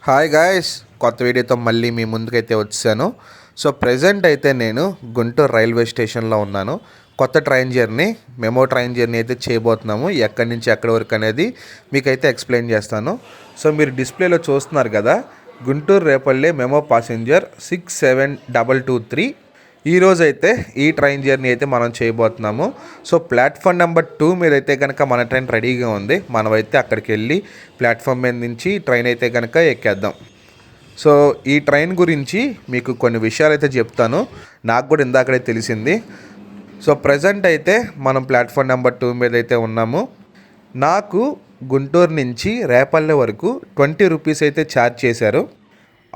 Hi guys, కొత్త వీడియోతో మళ్ళీ మీ ముందుకైతే వచ్చాను. సో ప్రజెంట్ అయితే నేను గుంటూరు రైల్వే స్టేషన్లో ఉన్నాను. కొత్త train journey, memo train journey అయితే చేయబోతున్నాము. ఎక్కడి నుంచి ఎక్కడి వరకు అనేది మీకైతే ఎక్స్ప్లెయిన్ చేస్తాను. సో మీరు డిస్ప్లేలో చూస్తున్నారు కదా, గుంటూరు రేపల్లె మెమో ప్యాసింజర్ 67223. ఈరోజు అయితే ఈ ట్రైన్ జర్నీ అయితే మనం చేయబోతున్నాము. సో ప్లాట్ఫామ్ నెంబర్ 2 మీద అయితే కనుక మన ట్రైన్ రెడీగా ఉంది. మనమైతే అక్కడికి వెళ్ళి ప్లాట్ఫామ్ మీద నుంచి ట్రైన్ అయితే కనుక ఎక్కేద్దాం. సో ఈ ట్రైన్ గురించి మీకు కొన్ని విషయాలు అయితే చెప్తాను. నాకు కూడా ఇందాకడే తెలిసింది. సో ప్రజెంట్ అయితే మనం ప్లాట్ఫామ్ నెంబర్ 2 మీద అయితే ఉన్నాము. నాకు గుంటూరు నుంచి రేపల్లె వరకు 20 రూపీస్ అయితే ఛార్జ్ చేశారు.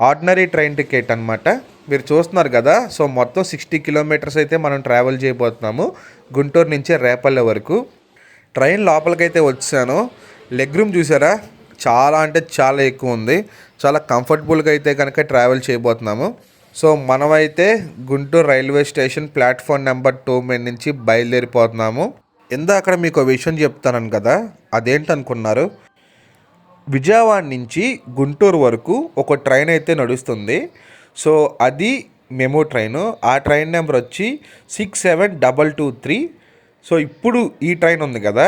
ఆర్డినరీ ట్రైన్ టికెట్ అనమాట. మీరు చూస్తున్నారు కదా, సో మొత్తం 60 కిలోమీటర్స్ అయితే మనం ట్రావెల్ చేయబోతున్నాము గుంటూరు నుంచి రేపల్లె వరకు. ట్రైన్ లోపలికైతే వచ్చాను. లెగ్ రూమ్ చూసారా, చాలా అంటే చాలా ఎక్కువ ఉంది. చాలా కంఫర్టబుల్గా అయితే కనుక ట్రావెల్ చేయబోతున్నాము. సో మనమైతే Guntur railway station platform number 2 మీద నుంచి బయలుదేరిపోతున్నాము. అక్కడ మీకు ఒక విషయం చెప్తాను కదా, అదేంటనుకున్నారు? విజయవాడ నుంచి గుంటూరు వరకు ఒక ట్రైన్ అయితే నడుస్తుంది. సో అది మెమో ట్రైను. ఆ ట్రైన్ నెంబర్ వచ్చి 67223. సో ఇప్పుడు ఈ ట్రైన్ ఉంది కదా,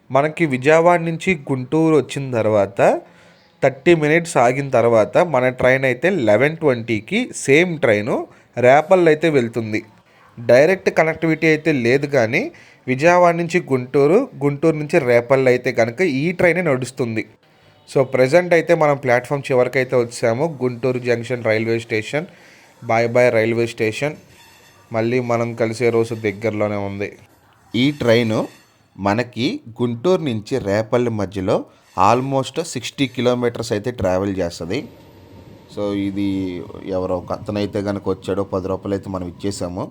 మనకి విజయవాడ నుంచి గుంటూరు వచ్చిన తర్వాత 30 మినిట్స్ ఆగిన తర్వాత మన ట్రైన్ అయితే 11:20కి సేమ్ ట్రైను రేపల్ అయితే వెళ్తుంది. డైరెక్ట్ కనెక్టివిటీ అయితే లేదు, కానీ విజయవాడ నుంచి గుంటూరు, గుంటూరు నుంచి రేపల్ అయితే కనుక ఈ ట్రైనే నడుస్తుంది. సో ప్రజెంట్ అయితే మనం ప్లాట్ఫామ్ చివరికి అయితే వచ్చాము. Guntur junction railway station. Bye bye railway station. మళ్ళీ మనం కలిసే రోజు దగ్గరలోనే ఉంది. ఈ ట్రైను మనకి గుంటూరు నుంచి రేపల్లి మధ్యలో ఆల్మోస్ట్ 60 కిలోమీటర్స్ అయితే ట్రావెల్ చేస్తుంది. సో ఇది ఎవరో అతనైతే కనుక వచ్చాడో 10 రూపాయలు అయితే మనం ఇచ్చేసాము.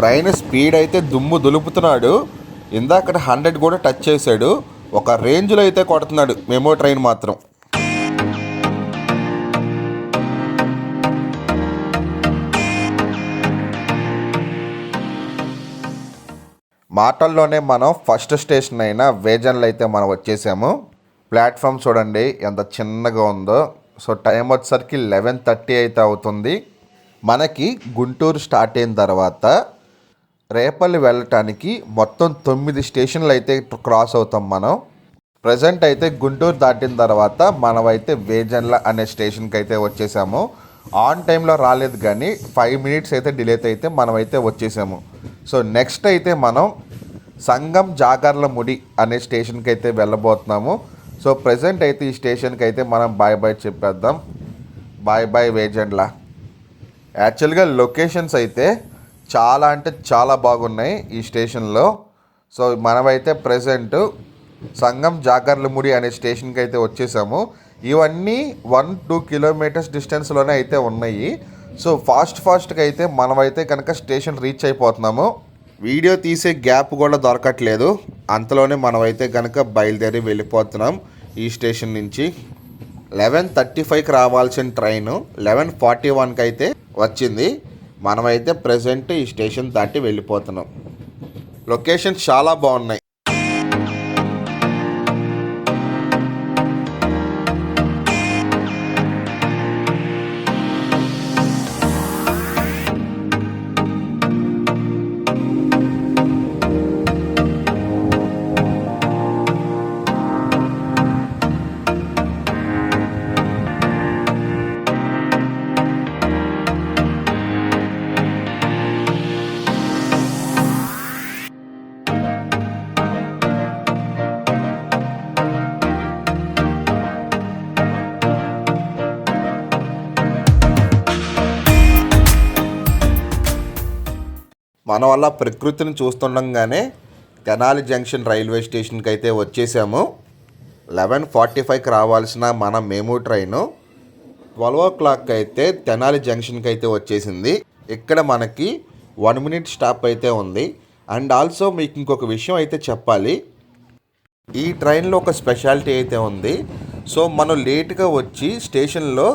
ట్రైన్ స్పీడ్ అయితే దుమ్ము దులుపుతున్నాడు. ఇందాక 100 కూడా టచ్ చేశాడు. ఒక రేంజ్లో అయితే కొడుతున్నాడు మెమో ట్రైన్ మాత్రం. మాటల్లోనే మనం ఫస్ట్ స్టేషన్ అయిన వేజన్లో అయితే మనం వచ్చేసాము. ప్లాట్ఫామ్ చూడండి ఎంత చిన్నగా ఉందో. సో టైం వచ్చేసరికి 11:30 అయితే అవుతుంది. మనకి గుంటూరు స్టార్ట్ అయిన తర్వాత రేపల్లి వెళ్ళటానికి మొత్తం 9 స్టేషన్లు అయితే క్రాస్ అవుతాం మనం. ప్రజెంట్ అయితే గుంటూరు దాటిన తర్వాత మనమైతే వేజన్ల అనే స్టేషన్కి అయితే వచ్చేసాము. ఆన్ టైంలో రాలేదు, కానీ 5 మినిట్స్ అయితే డిలే అయితే మనమైతే వచ్చేసాము. సో నెక్స్ట్ అయితే మనం సంగం జాగర్లముడి అనే స్టేషన్కి అయితే వెళ్ళబోతున్నాము. సో ప్రజెంట్ అయితే ఈ స్టేషన్కి అయితే మనం బాయ్ బాయ్ చెప్పేద్దాం. Bye bye వేజన్ల. యాక్చువల్గా లొకేషన్స్ అయితే చాలా అంటే చాలా బాగున్నాయి ఈ స్టేషన్లో. సో మనమైతే ప్రజెంట్ సంగం జాగర్లముడి అనే స్టేషన్కి అయితే వచ్చేసాము. ఇవన్నీ 1-2 కిలోమీటర్స్ డిస్టెన్స్లోనే అయితే ఉన్నాయి. సో ఫాస్ట్గా అయితే మనమైతే కనుక స్టేషన్ రీచ్ అయిపోతున్నాము. వీడియో తీసే గ్యాప్ కూడా దొరకట్లేదు. అంతలోనే మనమైతే కనుక బయలుదేరి వెళ్ళిపోతున్నాం ఈ స్టేషన్ నుంచి. 11:35కి రావాల్సిన ట్రైను 11:41కి అయితే వచ్చింది. మనమైతే ప్రజెంట్ ఈ స్టేషన్ దాటి వెళ్ళిపోతున్నాం. లొకేషన్స్ చాలా బాగున్నాయి. మన వల్ల ప్రకృతిని చూస్తుండగానే తెనాలి జంక్షన్ రైల్వే స్టేషన్కి అయితే వచ్చేసాము. 11:45కి రావాల్సిన మన మెమో ట్రైను 12 o'clock అయితే తెనాలి జంక్షన్కి అయితే వచ్చేసింది. ఇక్కడ మనకి 1 minute స్టాప్ అయితే ఉంది. అండ్ ఆల్సో మీకు ఇంకొక విషయం అయితే చెప్పాలి. ఈ ట్రైన్లో ఒక స్పెషాలిటీ అయితే ఉంది. సో మనం లేట్గా వచ్చి స్టేషన్లో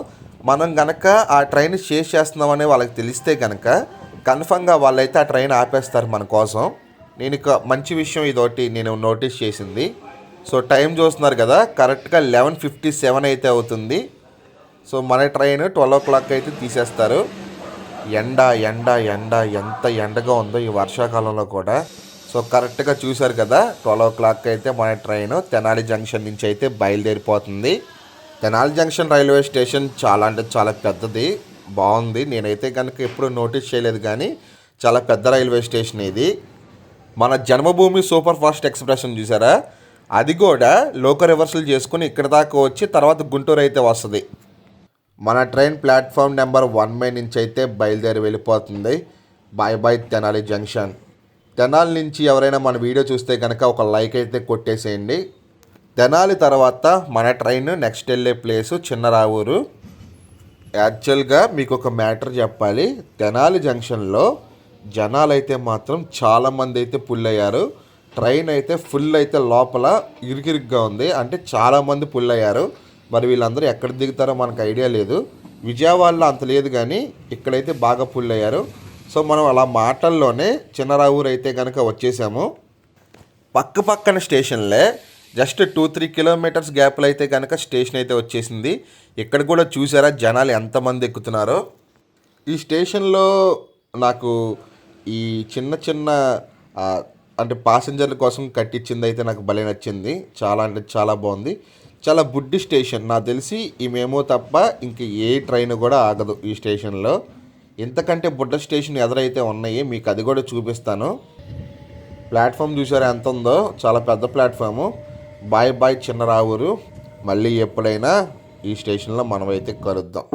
మనం కనుక ఆ ట్రైన్ చేస్ చేస్తున్నామని వాళ్ళకి తెలిస్తే కనుక కన్ఫర్మ్గా వాళ్ళైతే ఆ ట్రైన్ ఆపేస్తారు మన కోసం. నేను ఇక మంచి విషయం ఇదొకటి నేను నోటీస్ చేసింది. సో టైం చూస్తున్నారు కదా, కరెక్ట్గా 11:57 అయితే అవుతుంది. సో మన ట్రైన్ 12 o'clock అయితే తీసేస్తారు. ఎండ ఎండ ఎండ ఎంత ఎండగా ఉందో ఈ వర్షాకాలంలో కూడా. సో కరెక్ట్గా చూశారు కదా, 12 o'clock అయితే మన ట్రైన్ తెనాలి జంక్షన్ నుంచి అయితే బయలుదేరిపోతుంది. తెనాలి జంక్షన్ రైల్వే స్టేషన్ చాలా అంటే చాలా పెద్దది, బాగుంది. నేనైతే కనుక ఎప్పుడు నోటీస్ చేయలేదు, కానీ చాలా పెద్ద రైల్వే స్టేషన్ ఇది. మన జన్మభూమి సూపర్ ఫాస్ట్ ఎక్స్ప్రెస్ చూసారా, అది కూడా లోకో రివర్సల్ చేసుకుని ఇక్కడ దాకా వచ్చి తర్వాత గుంటూరు అయితే వస్తుంది. మన ట్రైన్ ప్లాట్ఫామ్ నెంబర్ 1 నుంచి అయితే బయలుదేరి వెళ్ళిపోతుంది. Bye bye Tenali junction. Tenali నుంచి ఎవరైనా మన వీడియో చూస్తే కనుక ఒక లైక్ అయితే కొట్టేసేయండి. తెనాలి తర్వాత మన ట్రైన్ నెక్స్ట్ వెళ్ళే ప్లేసు చిన్నరావూరు. యాక్చువల్గా మీకు ఒక మ్యాటర్ చెప్పాలి, తెనాలి జంక్షన్లో జనాలు అయితే మాత్రం చాలామంది అయితే పుల్ అయ్యారు. ట్రైన్ అయితే ఫుల్ అయితే లోపల ఇరుకిరుగ్గా ఉంది, అంటే చాలామంది పుల్ అయ్యారు. మరి వీళ్ళందరూ ఎక్కడ దిగుతారో మనకు ఐడియా లేదు. విజయవాడలో అంత లేదు, కానీ ఇక్కడైతే బాగా పుల్ అయ్యారు. సో మనం అలా మాటల్లోనే చిన్నరావూరు అయితే కనుక వచ్చేసాము. పక్క పక్కన స్టేషన్లే, జస్ట్ 2-3 kilometers గ్యాప్లో అయితే కనుక స్టేషన్ అయితే వచ్చేసింది. ఇక్కడ కూడా చూసారా జనాలు ఎంతమంది ఎక్కుతున్నారో. ఈ స్టేషన్లో నాకు ఈ చిన్న చిన్న అంటే ప్యాసింజర్ల కోసం కట్టించింది అయితే నాకు భలే నచ్చింది. చాలా అంటే చాలా బాగుంది. చాలా బుడ్డి స్టేషన్, నాకు తెలిసి ఈ మేమో తప్ప ఇంక ఏ ట్రైన్ కూడా ఆగదు ఈ స్టేషన్లో. ఇంతకంటే బుడ్డ స్టేషన్ ఎదురైతే ఉన్నాయి, మీకు అది కూడా చూపిస్తాను. ప్లాట్ఫామ్ చూసారా ఎంత ఉందో, చాలా పెద్ద ప్లాట్ఫాము. Bye bye Chinnaravuru. మళ్ళీ ఎప్పుడైనా ఈ స్టేషన్లో మనమైతే కలుద్దాం.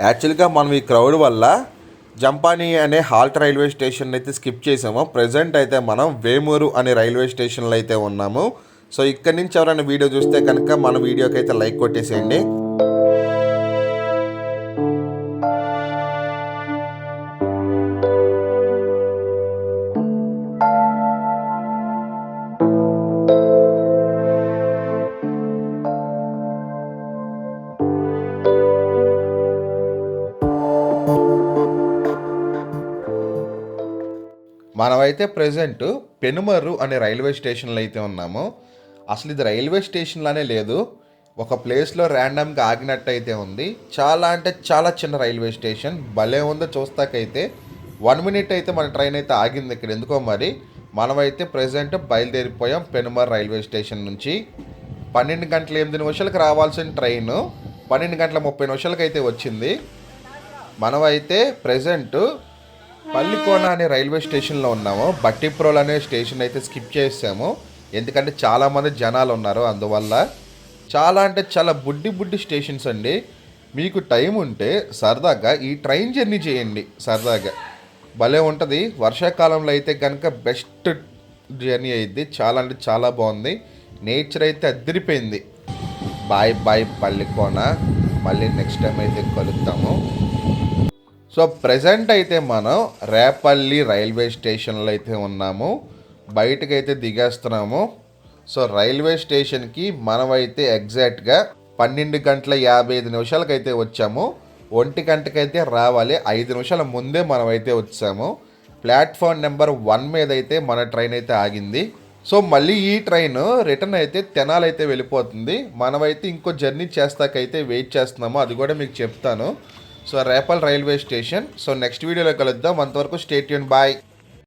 యాక్చువల్గా మనం ఈ క్రౌడ్ వల్ల జంపాని అనే హాల్ట్ రైల్వే స్టేషన్ అయితే స్కిప్ చేసాము. ప్రజెంట్ అయితే మనం వేమూరు అనే రైల్వే స్టేషన్లో అయితే ఉన్నాము. సో ఇక్కడి నుంచి ఎవరైనా వీడియో చూస్తే కనుక మన వీడియోకి అయితే లైక్ కొట్టేసేయండి. మనమైతే ప్రజెంట్ పెనుమర్రు అనే రైల్వే స్టేషన్లో అయితే ఉన్నాము. అసలు ఇది రైల్వే స్టేషన్లానే లేదు, ఒక ప్లేస్లో ర్యాండమ్గా ఆగినట్టు అయితే ఉంది. చాలా అంటే చాలా చిన్న రైల్వే స్టేషన్, భలే ఉందో చూస్తాకైతే. 1 minute అయితే మన ట్రైన్ అయితే ఆగింది ఇక్కడ ఎందుకో మరి. మనమైతే ప్రజెంట్ బయలుదేరిపోయాం పెనుమర్రు రైల్వే స్టేషన్ నుంచి. 12:08 రావాల్సిన ట్రైన్ 12:30 అయితే వచ్చింది. మనమైతే ప్రజెంట్ పల్లికోన అనే రైల్వే స్టేషన్లో ఉన్నాము. బట్టిప్రోల్ అనే స్టేషన్ అయితే స్కిప్ చేసాము, ఎందుకంటే చాలామంది జనాలు ఉన్నారు అందువల్ల. చాలా అంటే చాలా బుడ్డి స్టేషన్స్ అండి. మీకు టైం ఉంటే సరదాగా ఈ ట్రైన్ జర్నీ చేయండి, సరదాగా భలే ఉంటుంది. వర్షాకాలంలో అయితే కనుక బెస్ట్ జర్నీ అయింది, చాలా అంటే చాలా బాగుంది. నేచర్ అయితే అదిరిపోయింది. బాయ్ బాయ్ పల్లికోన, మళ్ళీ నెక్స్ట్ టైం అయితే కలుద్దాము. సో ప్రజెంట్ అయితే మనం రేపల్లి రైల్వే స్టేషన్లో అయితే ఉన్నాము. బయటకైతే దిగేస్తున్నాము. సో రైల్వే స్టేషన్కి మనమైతే ఎగ్జాక్ట్గా 12:55 అయితే వచ్చాము. 1 గంటకైతే రావాలి, 5 నిమిషాల ముందే మనమైతే వచ్చాము. ప్లాట్ఫామ్ నెంబర్ 1 మీద అయితే మన ట్రైన్ అయితే ఆగింది. సో మళ్ళీ ఈ ట్రైన్ రిటర్న్ అయితే తెనాలి అయితే వెళ్ళిపోతుంది. మనమైతే ఇంకో జర్నీ చేస్తాకైతే వెయిట్ చేస్తున్నాము, అది కూడా మీకు చెప్తాను. So Repalle railway station. So next వీడియోలో కలుద్దాం, అంతవరకు స్టే ట్యూన్, బాయ్.